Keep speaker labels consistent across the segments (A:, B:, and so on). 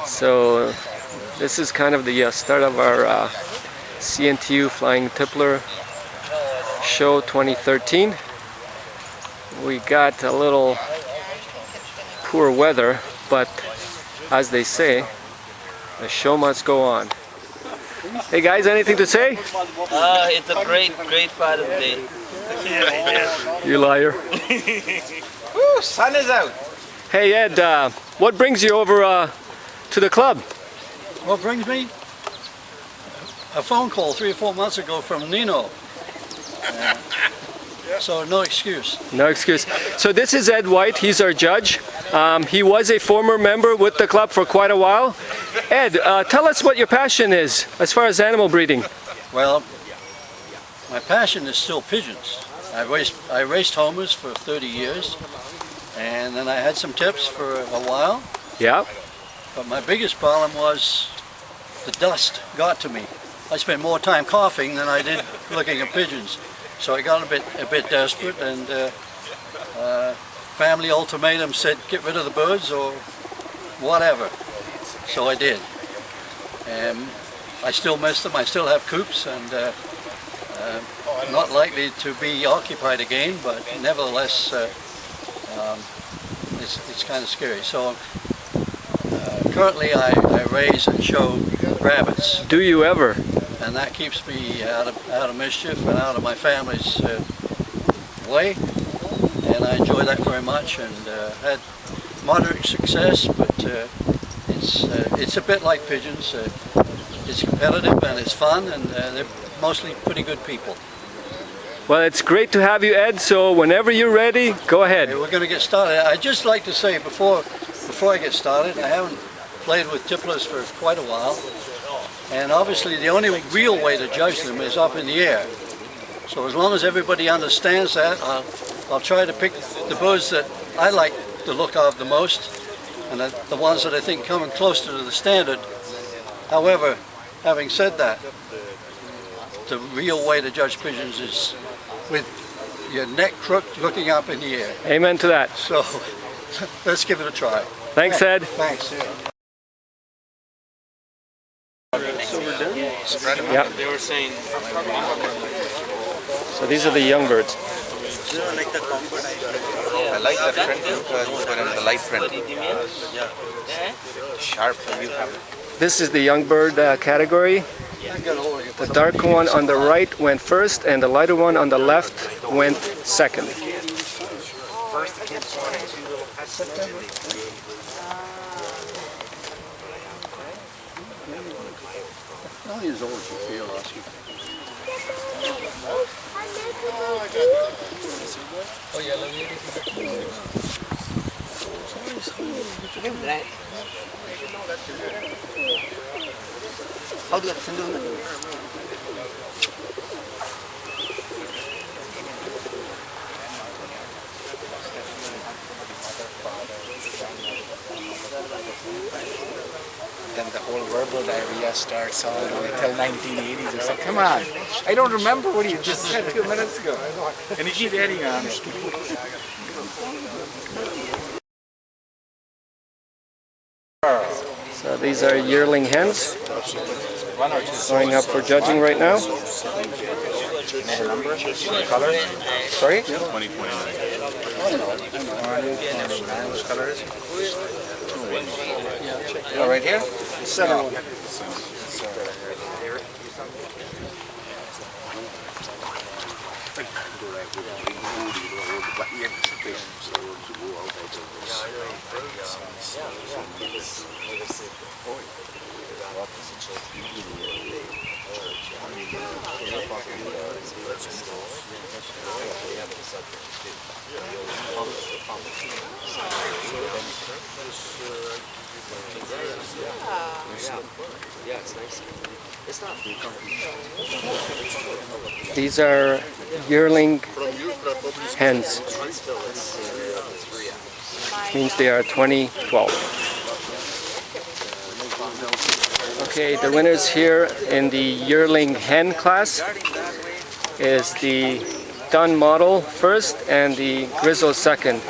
A: So this is kind of the start of our CNTU Flying Tippler show 2013. We got a little poor weather, but as they say, the show must go on. Hey guys, anything to say?
B: It's a great Father's Day.
A: You liar.
B: Woo, sun is out.
A: Hey Ed, what brings you over to the club?
C: What brings me? A phone call 3 or 4 months ago from Nino. So no excuse.
A: No excuse. So this is Ed White, he's our judge. He was a former member with the club for quite a while. Ed, tell us what your passion is as far as animal breeding.
C: Well, my passion is still pigeons. I raced homers for 30 years, and then I had some tips for a while.
A: Yeah.
C: But my biggest problem was the dust got to me. I spent more time coughing than I did looking at pigeons. So I got a bit desperate, and family ultimatum said get rid of the birds or whatever. So I did. And I still miss them. I still have coops, and not likely to be occupied again, but nevertheless it's kind of scary. So currently I raise and show rabbits.
A: Do you ever?
C: And that keeps me out of mischief and out of my family's way, and I enjoy that very much, and had moderate success, but it's a bit like pigeons. It's competitive and it's fun, and they're mostly pretty good people.
A: Well, it's great to have you, Ed, so whenever you're ready, go ahead.
C: Okay, we're going to get started. I'd just like to say before I get started, I haven't played with tipplers for quite a while. And obviously the only real way to judge them is up in the air. So as long as everybody understands that, I'll try to pick the birds that I like the look of the most, and the ones that I think come closer to the standard. However, having said that, the real way to judge pigeons is with your neck crooked looking up in the air.
A: Amen to that.
C: So let's give it a try.
A: Thanks, Ed.
C: Thanks.
A: Yeah.
B: They were saying.
A: So these are the young birds.
D: I like that print because you put in the light print. Sharp.
A: This is the young bird category. The dark one on the right went first, and the lighter one on the left went second.
C: Only as old as you feel, Oscar. Oh yeah, let me
D: Then the whole verbal diarrhea starts all the way till 1980s. It's like, come on, I don't remember what you just said 2 minutes ago. And you keep adding on.
A: So these are yearling hens going up for judging right now.
D: Color? Sorry?
E: 2029.
D: Which color is it? Oh, right here?
C: Center one.
A: These are yearling hens. Means they are 2012. Okay, the winners here in the yearling hen class is the Dun model first and the Grizzle second.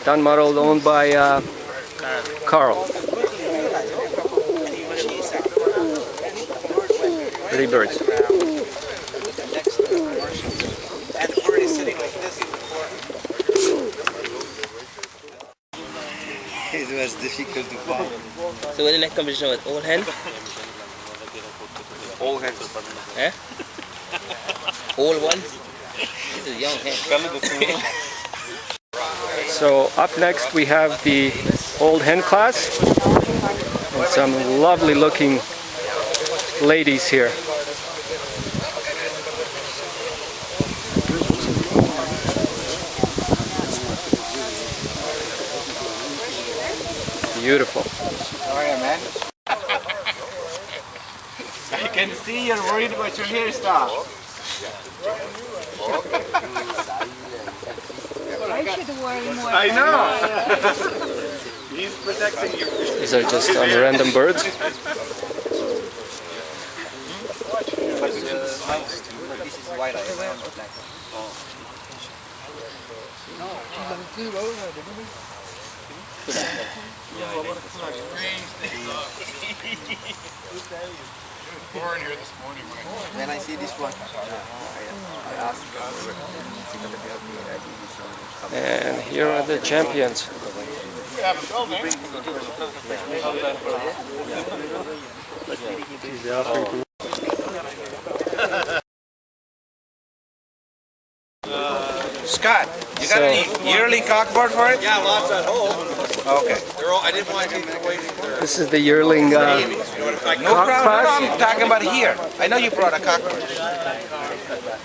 A: Dun model owned by Carl. Pretty birds.
B: It was difficult to find.
E: So when the next competition was old hen?
B: All hands.
E: Eh? Old ones? This is young hen.
A: So up next we have the old hen class and some lovely looking ladies here. Beautiful.
D: How are you, man? I can see you're worried about your hairstyle.
F: I should worry more.
D: I know. He's protecting you.
A: These are just random birds.
B: When I see this one, I ask
A: And here are the champions.
B: Scott, you got any yearling cockboard for it?
G: Yeah, lots at home.
B: Okay.
G: I didn't want to take them away from there.
A: This is the yearling
B: No
A: cock
B: problem. No,
A: class.
B: I'm talking about here. I know you brought a cockboard.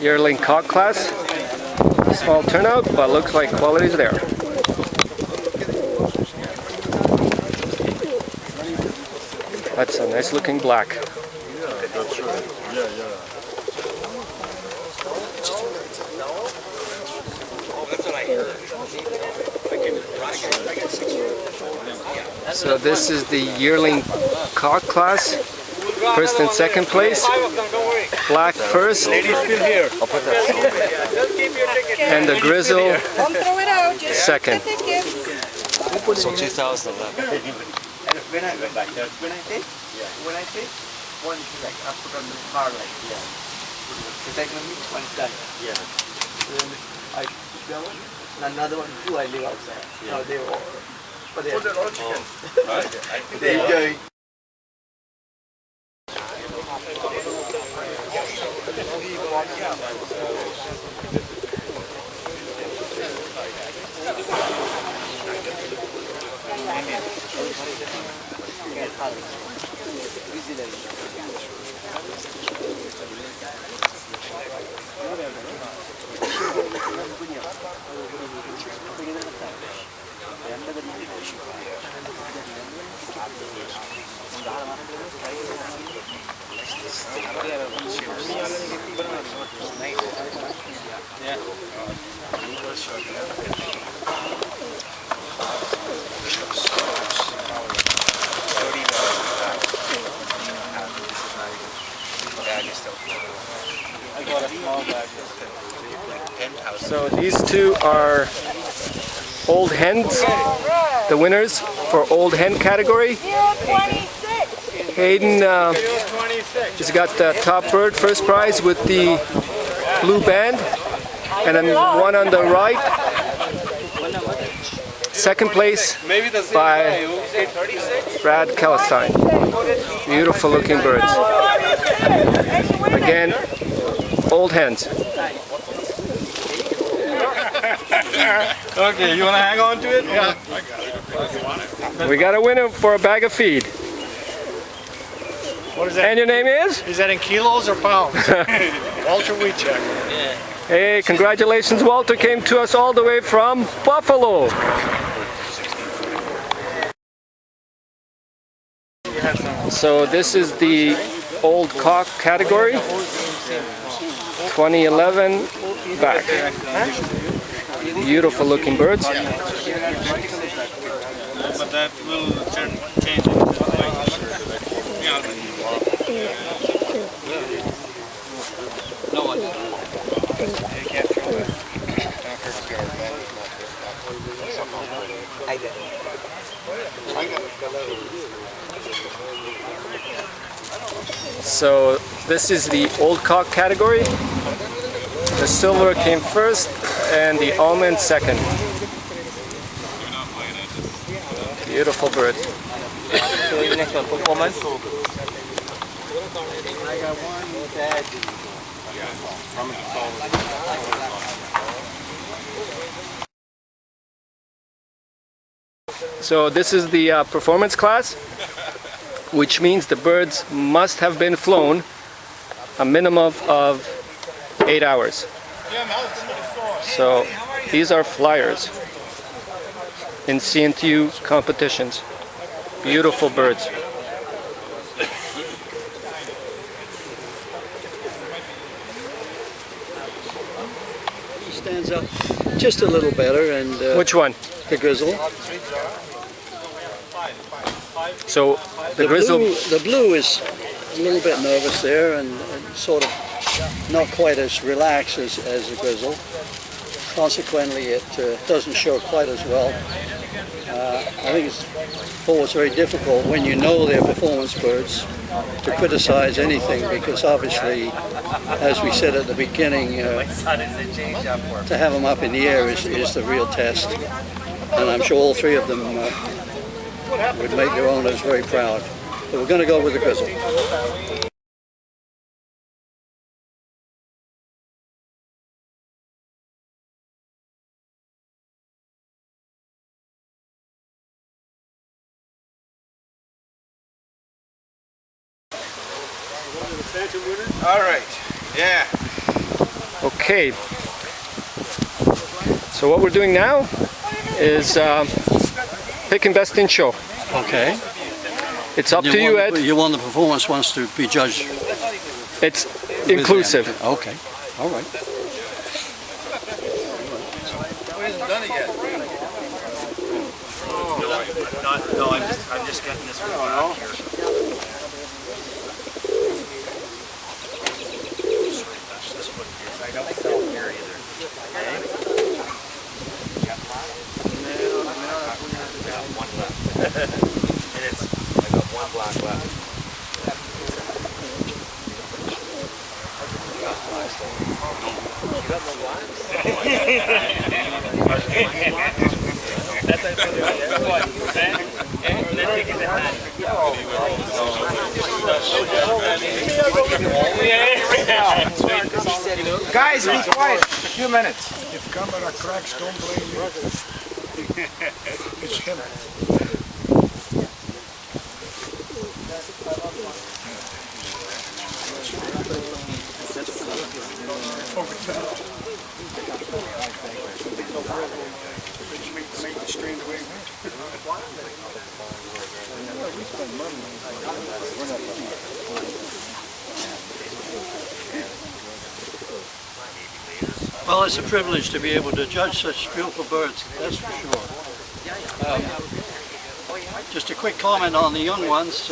A: Yearling cock class. Small turnout, but looks like quality's there. That's a nice looking black. So this is the yearling cock class. First and second place. Black first. And the grizzle
F: Don't throw it out. Just
A: second.
F: take it.
B: So 2011.
G: When I take one like I put on the car like the second one is done. Then I put that one and another one too I leave outside. Now they all but they're all chickens. They enjoy.
A: So these two are old hens, the winners for old hen category.
F: 026.
A: Hayden has got the top bird, first prize with the blue band, and then one on the right, second place by Brad Calistine. Beautiful looking birds. Again, old hens.
G: Okay, you want to hang on to it? Yeah.
A: We got a winner for a bag of feed.
G: What is that?
A: And your name is?
G: Is that in kilos or pounds? Walter Weechek.
A: Hey, congratulations, Walter came to us all the way from Buffalo. So this is the old cock category, 2011 back. Beautiful looking birds.
G: But that will change it. No one.
A: So This is the old cock category. The silver came first and the almond second. Beautiful bird.
E: So the next one, performance. I got one that.
A: So this is the performance class, which means the birds must have been flown a minimum of 8 hours. So these are flyers in CNTU competitions. Beautiful birds.
C: He stands up just a little better, and
A: Which one?
C: the grizzle.
A: So the grizzle.
C: The blue is a little bit nervous there, and sort of not quite as relaxed as the grizzle. Consequently, it doesn't show quite as well. I think it's always very difficult when you know they're performance birds to criticize anything, because obviously, as we said at the beginning, to have them up in the air is the real test. And I'm sure all three of them would make their owners very proud. But we're going to go with the grizzle.
D: All right. Yeah.
A: Okay. So what we're doing now is pick and best in show.
C: Okay.
A: It's up to you, Ed.
C: You want the performance ones to be judged.
A: It's inclusive.
C: Okay. All right.
D: Who hasn't done it yet?
E: No, I'm just getting this one out here. I don't sell here either. I got one left. And I got one black left. You got one black?
D: Guys, be quiet. A few minutes.
H: If camera cracks, don't blame me. It's him.
C: Well, it's a privilege to be able to judge such beautiful birds, that's for sure. Just a quick comment on the young ones.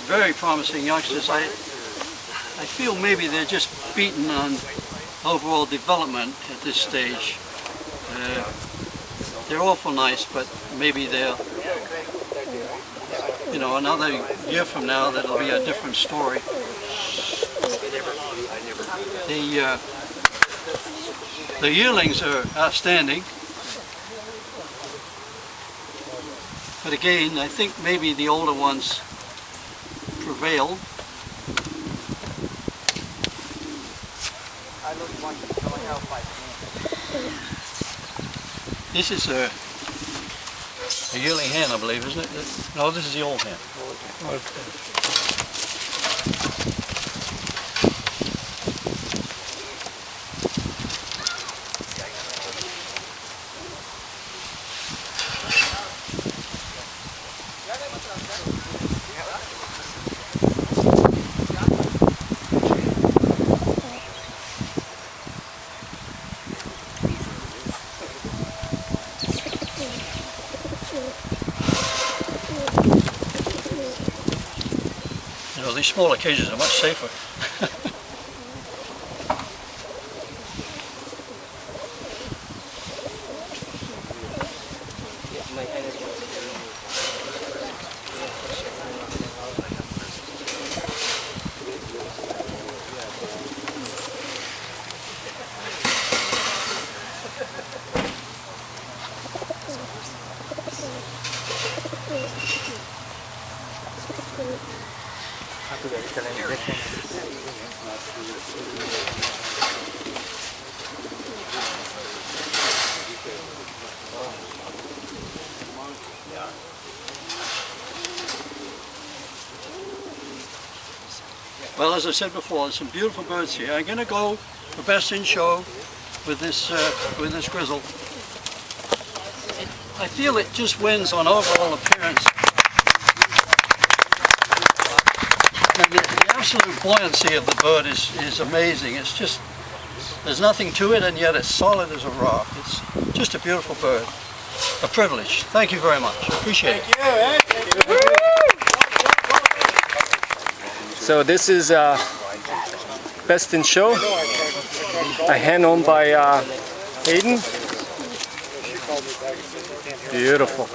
C: Very promising youngsters. I feel maybe they're just beaten on overall development at this stage. They're awful nice, but maybe they'll, you know, another year from now that'll be a different story. The yearlings are outstanding, but again, I think maybe the older ones prevail. This is a yearling hen, I believe, isn't it? No, this is the old hen. You know, these smaller cages are much safer. Well, as I said before, there's some beautiful birds here. I'm going to go for best in show with this grizzle. I feel it just wins on overall appearance. And the absolute buoyancy of the bird is amazing. It's just, there's nothing to it, and yet it's solid as a rock. It's just a beautiful bird. A privilege. Thank you very much. Appreciate it.
A: So this is Best in Show, a hen owned by Hayden. Beautiful.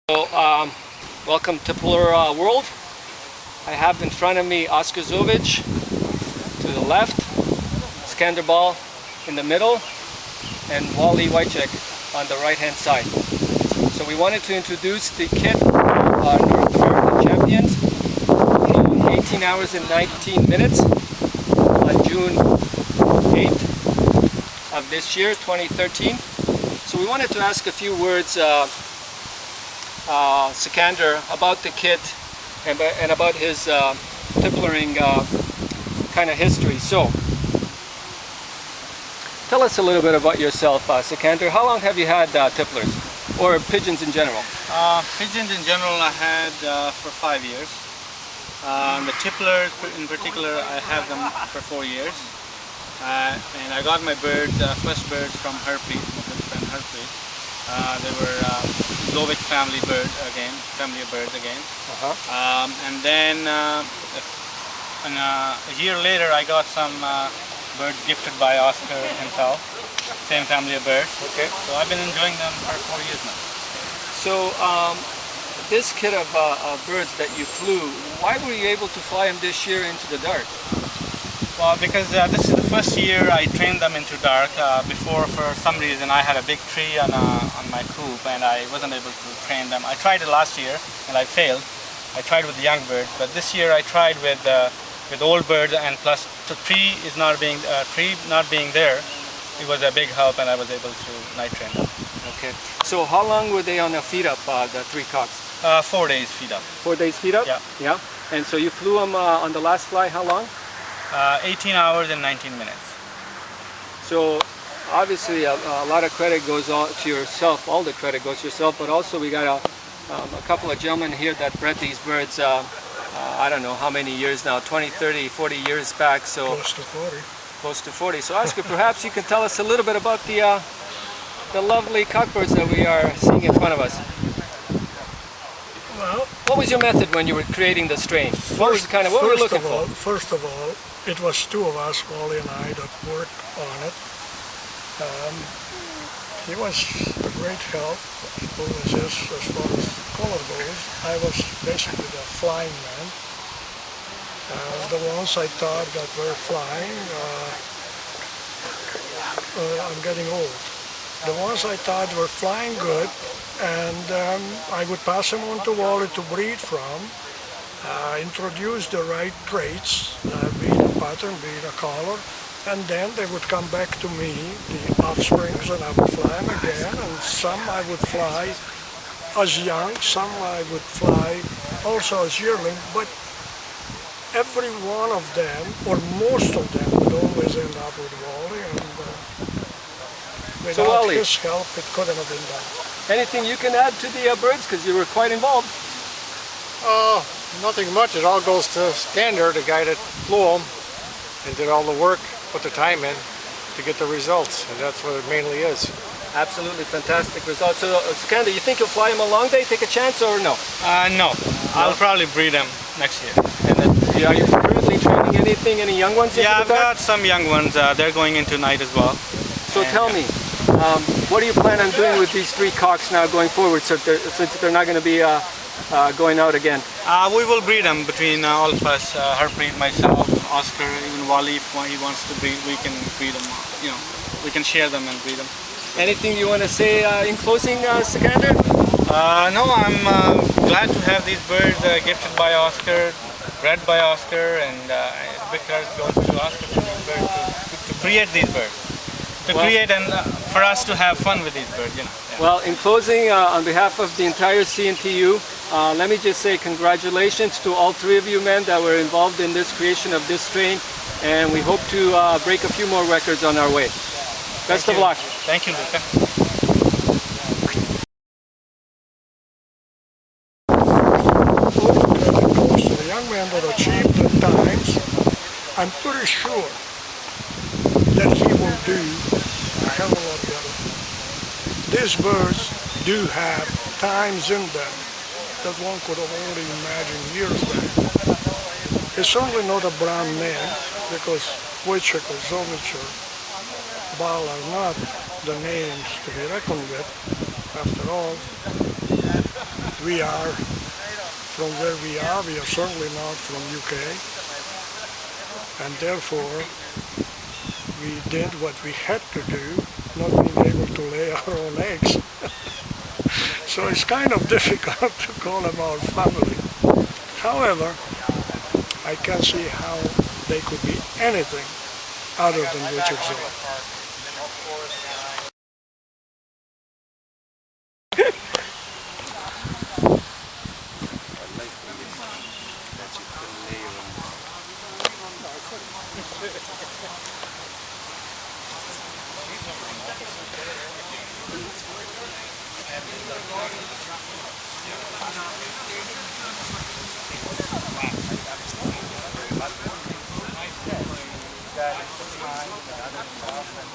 A: So, welcome to Tippler World. I have in front of me Oscar Zovich to the left, Skander Ball in the middle, and Wally Wycheck on the right hand side. So we wanted to introduce the kit of North American champions in 18 hours and 19 minutes on June 8th of this year, 2013. So we wanted to ask a few words, Skander, about the kit and about his tipplering kind of history. So, tell us a little bit about yourself, Skander. How long have you had tipplers, or pigeons in general?
I: Pigeons in general I had for 5 years. The tipplers in particular, I have them for 4 years. And I got my birds, first birds from Harpreet, my good friend Harpreet. They were Zovich family of birds again. And then a year later I got some birds gifted by Oscar himself, same family of birds.
A: Okay.
I: So I've been enjoying them for 4 years now.
A: So, this kit of birds that you flew, why were you able to fly them this year into the dark?
I: Well, because this is the first year I trained them into dark. Before, for some reason, I had a big tree on my coop and I wasn't able to train them. I tried it last year and I failed. I tried with the young birds, but this year I tried with old birds, and plus the tree not being there, it was a big help, and I was able to night train them.
A: Okay. So how long were they on the feed up, the three cocks?
I: 4 days feed up.
A: 4 days feed up?
I: Yeah.
A: Yeah. And so you flew them on the last fly, how long?
I: 18 hours and 19 minutes.
A: So obviously a lot of credit goes on to yourself, all the credit goes to yourself, but also we got a couple of gentlemen here that bred these birds, I don't know how many years now, 20, 30, 40 years back. So
H: Close to 40.
A: Close to 40. So Oscar, perhaps you can tell us a little bit about the lovely cockbirds that we are seeing in front of us.
H: Well,
A: what was your method when you were creating the strain? What were you looking for?
H: First of all, it was two of us, Wally and I, that worked on it. He was a great help, as far as color goes. I was basically the flying man. The ones I thought that were flying, I'm getting old. The ones I thought were flying good, and I would pass them on to Wally to breed from, introduce the right traits, being a pattern, being a color, and then they would come back to me, the offsprings, and I would fly them again, and some I would fly as young, some I would fly also as yearling, but every one of them, or most of them, would always end up with Wally, and without his help it couldn't have been done.
A: Anything you can add to the birds, because you were quite involved?
J: Nothing much. It all goes to Skander, the guy that flew them and did all the work, put the time in to get the results, and that's what it mainly is.
A: Absolutely fantastic results. So, Skander, you think you'll fly him a long day, take a chance, or no?
I: No. I'll probably breed them next year.
A: And then, are you currently training any young ones?
I: Yeah, I've got some young ones. They're going into night as well.
A: So tell me, what do you plan on doing with these three cocks now going forward, since they're not going to be going out again?
I: We will breed them between all of us, Harpreet, myself, Oscar, even Wally. If he wants to breed, we can breed them. You know, we can share them and breed them.
A: Anything you want to say in closing, Skander?
I: No, I'm glad to have these birds gifted by Oscar, bred by Oscar, and big credit goes to Oscar for these birds to create these birds, create and for us to have fun with these birds. You know. Yeah.
A: Well, in closing, on behalf of the entire CNTU, let me just say congratulations to all three of you men that were involved in this creation of this strain, and we hope to break a few more records on our way. Best of luck.
I: Thank you, Luca.
H: The young man that achieved the times, I'm pretty sure that he will do a hell of a lot better. These birds do have times in them that one could have only imagined years back. It's certainly not a brand name because Wojciech or Zovich or Bal are not the names to be reckoned with. After all, we are from where we are certainly not from UK, and therefore we did what we had to do, not being able to lay our own eggs. So it's kind of difficult to call them our family. However, I can see how they could be anything other than Richard Zora.
I: That is the time and other stuff and